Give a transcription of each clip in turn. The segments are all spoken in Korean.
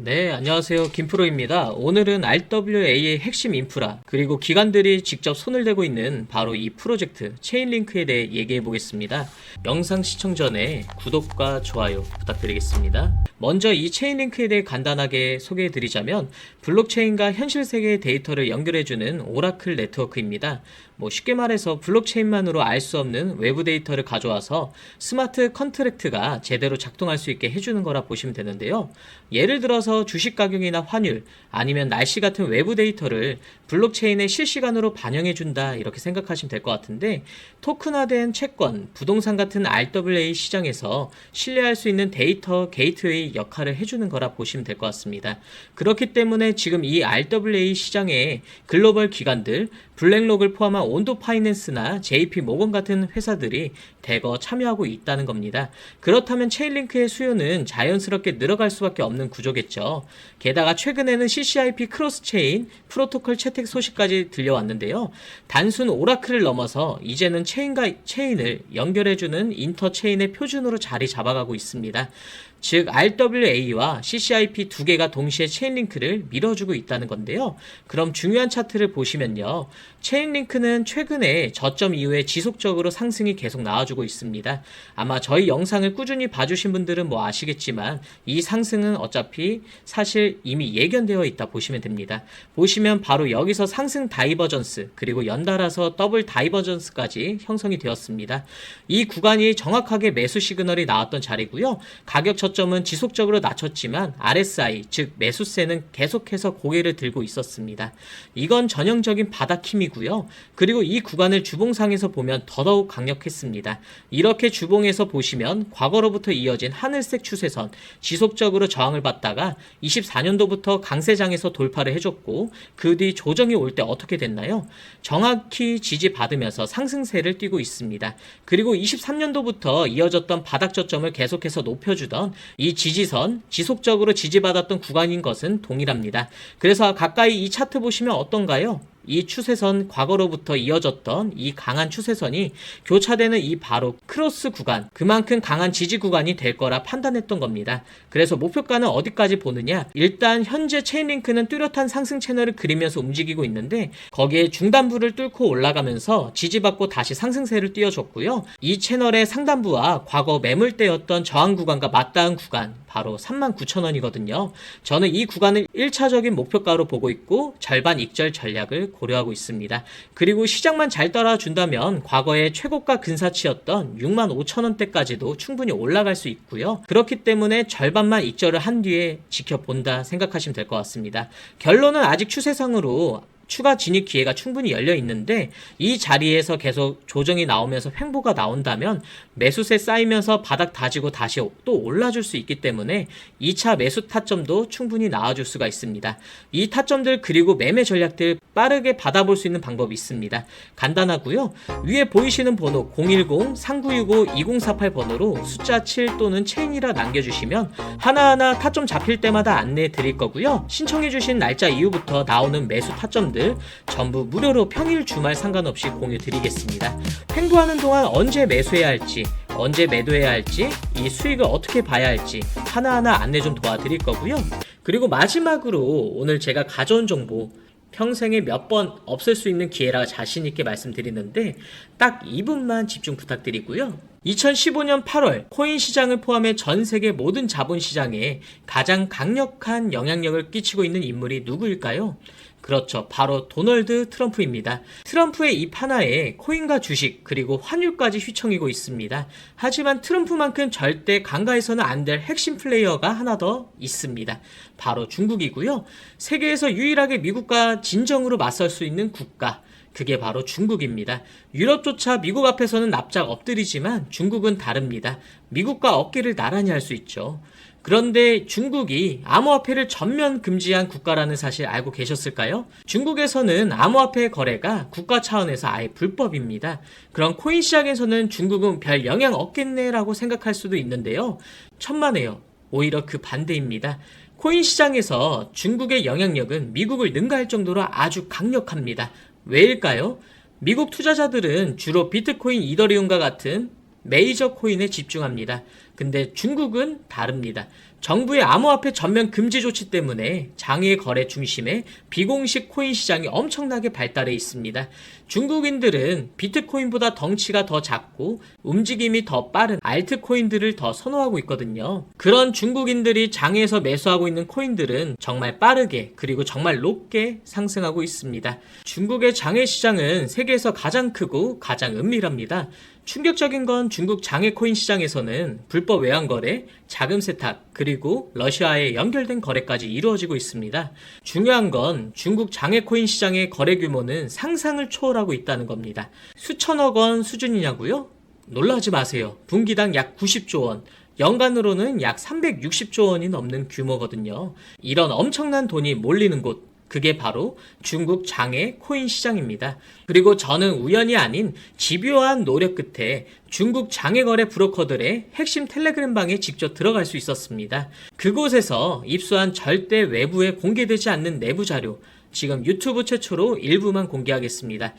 네, 안녕하세요. 김프로입니다. 오늘은 RWA의 핵심 인프라, 그리고 기관들이 직접 손을 대고 있는 바로 이 프로젝트, 체인링크에 대해 얘기해 보겠습니다. 영상 시청 전에 구독과 좋아요 부탁드리겠습니다. 먼저 이 체인링크에 대해 간단하게 소개해 드리자면, 블록체인과 현실 세계의 데이터를 연결해주는 오라클 네트워크입니다. 쉽게 말해서 블록체인만으로 알 수 없는 외부 데이터를 가져와서 스마트 컨트랙트가 제대로 작동할 수 있게 해주는 거라 보시면 되는데요. 예를 들어서 주식 가격이나 환율, 아니면 날씨 같은 외부 데이터를 블록체인에 실시간으로 반영해준다, 이렇게 생각하시면 될 것 같은데, 토큰화된 채권, 부동산 같은 RWA 시장에서 신뢰할 수 있는 데이터 게이트웨이 역할을 해주는 거라 보시면 될 것 같습니다. 그렇기 때문에 지금 이 RWA 시장에 글로벌 기관들, 블랙록을 포함한 온도 파이낸스나 JP 모건 같은 회사들이 대거 참여하고 있다는 겁니다. 그렇다면 체인링크의 수요는 자연스럽게 늘어갈 수밖에 없는 구조겠죠. 게다가 최근에는 CCIP 크로스체인 프로토콜 채택 소식까지 들려왔는데요. 단순 오라클을 넘어서 이제는 체인과 체인을 연결해주는 인터체인의 표준으로 자리 잡아가고 있습니다. 즉 RWA와 CCIP 두 개가 동시에 체인링크를 밀어주고 있다는 건데요. 그럼 중요한 차트를 보시면요. 체인링크는 최근에 저점 이후에 지속적으로 상승이 계속 나와주고 있습니다. 아마 저희 영상을 꾸준히 봐주신 분들은 아시겠지만 이 상승은 어차피 사실 이미 예견되어 있다 보시면 됩니다. 보시면 바로 여기서 상승 다이버전스, 그리고 연달아서 더블 다이버전스까지 형성이 되었습니다. 이 구간이 정확하게 매수 시그널이 나왔던 자리고요. 가격 저점은 지속적으로 낮췄지만 RSI, 즉 매수세는 계속해서 고개를 들고 있었습니다. 이건 전형적인 바닥힘이고요. 그리고 이 구간을 주봉상에서 보면 더더욱 강력했습니다. 이렇게 주봉에서 보시면 과거로부터 이어진 하늘색 추세선, 지속적으로 저항을 받다가 24년도부터 강세장에서 돌파를 해줬고, 그 뒤 조정이 올 때 어떻게 됐나요? 정확히 지지받으면서 상승세를 띠고 있습니다. 그리고 23년도부터 이어졌던 바닥 저점을 계속해서 높여주던 이 지지선, 지속적으로 지지받았던 구간인 것은 동일합니다. 그래서 가까이 이 차트 보시면 어떤가요? 이 추세선, 과거로부터 이어졌던 이 강한 추세선이 교차되는 이 바로 크로스 구간, 그만큼 강한 지지 구간이 될 거라 판단했던 겁니다. 그래서 목표가는 어디까지 보느냐? 일단 현재 체인링크는 뚜렷한 상승 채널을 그리면서 움직이고 있는데, 거기에 중단부를 뚫고 올라가면서 지지받고 다시 상승세를 띄워줬고요. 이 채널의 상단부와 과거 매물대였던 저항 구간과 맞닿은 구간, 바로 39,000원이거든요. 저는 이 구간을 1차적인 목표가로 보고 있고 절반 익절 전략을 고려하고 있습니다. 그리고 시장만 잘 따라준다면 과거의 최고가 근사치였던 65,000원대까지도 충분히 올라갈 수 있고요. 그렇기 때문에 절반만 익절을 한 뒤에 지켜본다 생각하시면 될 것 같습니다. 결론은 아직 추세상으로 추가 진입 기회가 충분히 열려 있는데, 이 자리에서 계속 조정이 나오면서 횡보가 나온다면 매수세 쌓이면서 바닥 다지고 다시 또 올라줄 수 있기 때문에 2차 매수 타점도 충분히 나와줄 수가 있습니다. 이 타점들 그리고 매매 전략들 빠르게 받아볼 수 있는 방법이 있습니다. 간단하고요. 위에 보이시는 번호 010-3965-2048 번호로 숫자 7 또는 체인이라 남겨주시면 하나하나 타점 잡힐 때마다 안내해 드릴 거고요. 신청해주신 날짜 이후부터 나오는 매수 타점들 전부 무료로 평일 주말 상관없이 공유 드리겠습니다. 횡보하는 동안 언제 매수해야 할지, 언제 매도해야 할지, 이 수익을 어떻게 봐야 할지 하나하나 안내 좀 도와드릴 거고요. 그리고 마지막으로 오늘 제가 가져온 정보, 평생에 몇 번 없을 수 있는 기회라 자신있게 말씀드리는데 딱 2분만 집중 부탁드리고요. 2015년 8월 코인 시장을 포함해 전 세계 모든 자본 시장에 가장 강력한 영향력을 끼치고 있는 인물이 누구일까요? 그렇죠. 바로 도널드 트럼프입니다. 트럼프의 입 하나에 코인과 주식, 그리고 환율까지 휘청이고 있습니다. 하지만 트럼프만큼 절대 간과해서는 안 될 핵심 플레이어가 하나 더 있습니다. 바로 중국이고요. 세계에서 유일하게 미국과 진정으로 맞설 수 있는 국가, 그게 바로 중국입니다. 유럽조차 미국 앞에서는 납작 엎드리지만 중국은 다릅니다. 미국과 어깨를 나란히 할 수 있죠. 그런데 중국이 암호화폐를 전면 금지한 국가라는 사실 알고 계셨을까요? 중국에서는 암호화폐 거래가 국가 차원에서 아예 불법입니다. 그럼 코인 시장에서는 중국은 별 영향 없겠네라고 생각할 수도 있는데요. 천만에요. 오히려 그 반대입니다. 코인 시장에서 중국의 영향력은 미국을 능가할 정도로 아주 강력합니다. 왜일까요? 미국 투자자들은 주로 비트코인, 이더리움과 같은 메이저 코인에 집중합니다. 근데 중국은 다릅니다. 정부의 암호화폐 전면 금지 조치 때문에 장외 거래 중심의 비공식 코인 시장이 엄청나게 발달해 있습니다. 중국인들은 비트코인보다 덩치가 더 작고 움직임이 더 빠른 알트코인들을 더 선호하고 있거든요. 그런 중국인들이 장외에서 매수하고 있는 코인들은 정말 빠르게 그리고 정말 높게 상승하고 있습니다. 중국의 장외 시장은 세계에서 가장 크고 가장 은밀합니다. 충격적인 건 중국 장외 코인 시장에서는 불법 외환 거래, 자금 세탁, 그리고 러시아에 연결된 거래까지 이루어지고 있습니다. 중요한 건 중국 장외 코인 시장의 거래 규모는 상상을 초월하고 있다는 겁니다. 수천억 원 수준이냐고요? 놀라지 마세요. 분기당 약 90조 원. 연간으로는 약 360조 원이 넘는 규모거든요. 이런 엄청난 돈이 몰리는 곳, 그게 바로 중국 장외 코인 시장입니다. 그리고 저는 우연이 아닌 집요한 노력 끝에 중국 장외 거래 브로커들의 핵심 텔레그램 방에 직접 들어갈 수 있었습니다. 그곳에서 입수한 절대 외부에 공개되지 않는 내부 자료, 지금 유튜브 최초로 일부만 공개하겠습니다.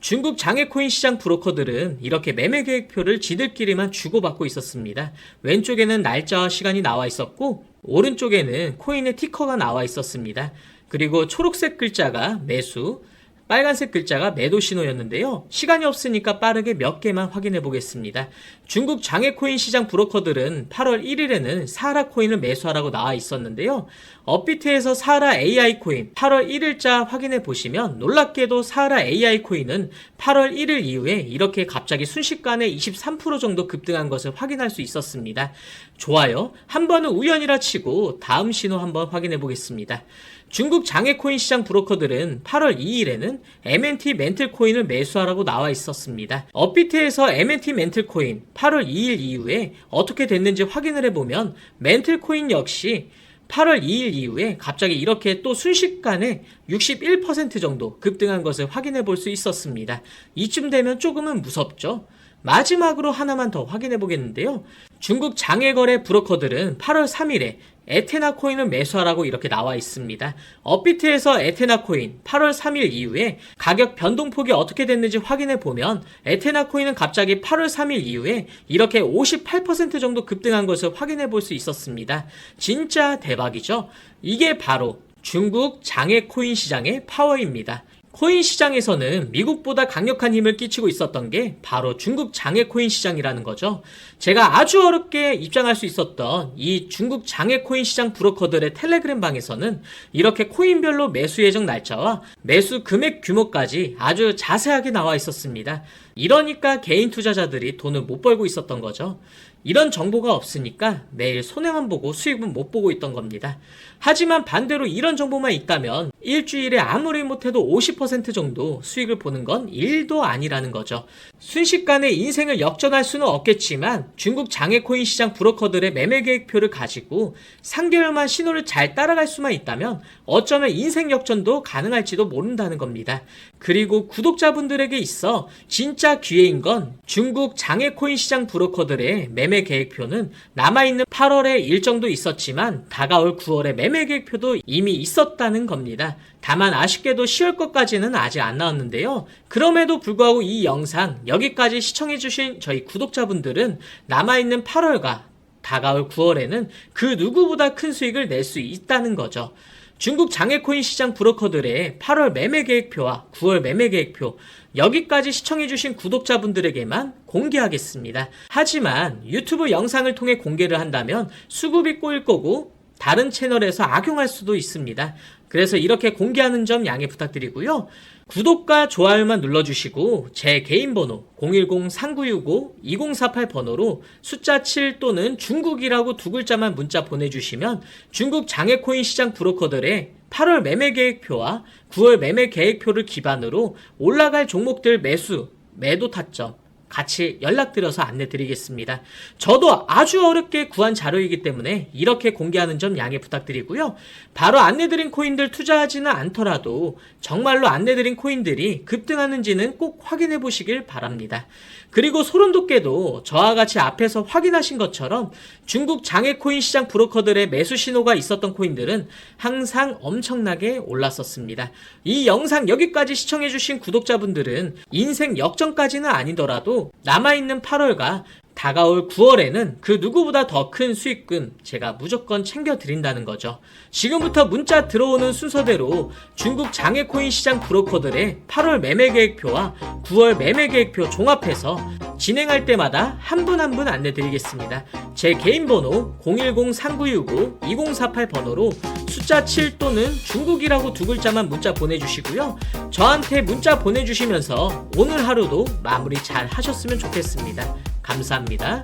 중국 장외 코인 시장 브로커들은 이렇게 매매 계획표를 지들끼리만 주고받고 있었습니다. 왼쪽에는 날짜와 시간이 나와 있었고 오른쪽에는 코인의 티커가 나와 있었습니다. 그리고 초록색 글자가 매수, 빨간색 글자가 매도 신호였는데요. 시간이 없으니까 빠르게 몇 개만 확인해 보겠습니다. 중국 장외 코인 시장 브로커들은 8월 1일에는 사하라 코인을 매수하라고 나와 있었는데요. 업비트에서 사하라 AI 코인 8월 1일자 확인해 보시면 놀랍게도 사하라 AI 코인은 8월 1일 이후에 이렇게 갑자기 순식간에 23% 정도 급등한 것을 확인할 수 있었습니다. 좋아요. 한 번은 우연이라 치고 다음 신호 한번 확인해 보겠습니다. 중국 장외 코인 시장 브로커들은 8월 2일에는 MNT 멘틀 코인을 매수하라고 나와 있었습니다. 업비트에서 MNT 멘틀 코인 8월 2일 이후에 어떻게 됐는지 확인을 해보면 멘틀 코인 역시 8월 2일 이후에 갑자기 이렇게 또 순식간에 61% 정도 급등한 것을 확인해 볼 수 있었습니다. 이쯤 되면 조금은 무섭죠? 마지막으로 하나만 더 확인해 보겠는데요. 중국 장외 거래 브로커들은 8월 3일에 에테나 코인을 매수하라고 이렇게 나와 있습니다. 업비트에서 에테나 코인 8월 3일 이후에 가격 변동폭이 어떻게 됐는지 확인해 보면 에테나 코인은 갑자기 8월 3일 이후에 이렇게 58% 정도 급등한 것을 확인해 볼 수 있었습니다. 진짜 대박이죠? 이게 바로 중국 장외 코인 시장의 파워입니다. 코인 시장에서는 미국보다 강력한 힘을 끼치고 있었던 게 바로 중국 장외 코인 시장이라는 거죠. 제가 아주 어렵게 입장할 수 있었던 이 중국 장외 코인 시장 브로커들의 텔레그램 방에서는 이렇게 코인별로 매수 예정 날짜와 매수 금액 규모까지 아주 자세하게 나와 있었습니다. 이러니까 개인 투자자들이 돈을 못 벌고 있었던 거죠. 이런 정보가 없으니까 매일 손해만 보고 수익은 못 보고 있던 겁니다. 하지만 반대로 이런 정보만 있다면 일주일에 아무리 못해도 50% 정도 수익을 보는 건 일도 아니라는 거죠. 순식간에 인생을 역전할 수는 없겠지만 중국 장외 코인 시장 브로커들의 매매 계획표를 가지고 3개월만 신호를 잘 따라갈 수만 있다면 어쩌면 인생 역전도 가능할지도 모른다는 겁니다. 그리고 구독자분들에게 있어 진짜 기회인 건 중국 장외 코인 시장 브로커들의 매매 계획표는 남아있는 8월에 일정도 있었지만 다가올 9월에 매매 계획표도 이미 있었다는 겁니다. 다만 아쉽게도 10월 것까지는 아직 안 나왔는데요. 그럼에도 불구하고 이 영상 여기까지 시청해주신 저희 구독자분들은 남아있는 8월과 다가올 9월에는 그 누구보다 큰 수익을 낼 수 있다는 거죠. 중국 장외 코인 시장 브로커들의 8월 매매 계획표와 9월 매매 계획표 여기까지 시청해주신 구독자분들에게만 공개하겠습니다. 하지만 유튜브 영상을 통해 공개를 한다면 수급이 꼬일 거고 다른 채널에서 악용할 수도 있습니다. 그래서 이렇게 공개하는 점 양해 부탁드리고요. 구독과 좋아요만 눌러주시고 제 개인 번호 010-3965-2048 번호로 숫자 7 또는 중국이라고 두 글자만 문자 보내주시면 중국 장외 코인 시장 브로커들의 8월 매매 계획표와 9월 매매 계획표를 기반으로 올라갈 종목들 매수, 매도 타점 같이 연락드려서 안내드리겠습니다. 저도 아주 어렵게 구한 자료이기 때문에 이렇게 공개하는 점 양해 부탁드리고요. 바로 안내드린 코인들 투자하지는 않더라도 정말로 안내드린 코인들이 급등하는지는 꼭 확인해 보시길 바랍니다. 그리고 소름돋게도 저와 같이 앞에서 확인하신 것처럼 중국 장외 코인 시장 브로커들의 매수 신호가 있었던 코인들은 항상 엄청나게 올랐었습니다. 이 영상 여기까지 시청해주신 구독자분들은 인생 역전까지는 아니더라도 남아있는 8월과 다가올 9월에는 그 누구보다 더 큰 수익금 제가 무조건 챙겨드린다는 거죠. 지금부터 문자 들어오는 순서대로 중국 장외코인 시장 브로커들의 8월 매매 계획표와 9월 매매 계획표 종합해서 진행할 때마다 한 분 한 분 안내드리겠습니다. 제 개인 번호 010-3965-2048 번호로 숫자 7 또는 중국이라고 두 글자만 문자 보내주시고요. 저한테 문자 보내주시면서 오늘 하루도 마무리 잘 하셨으면 좋겠습니다. 감사합니다.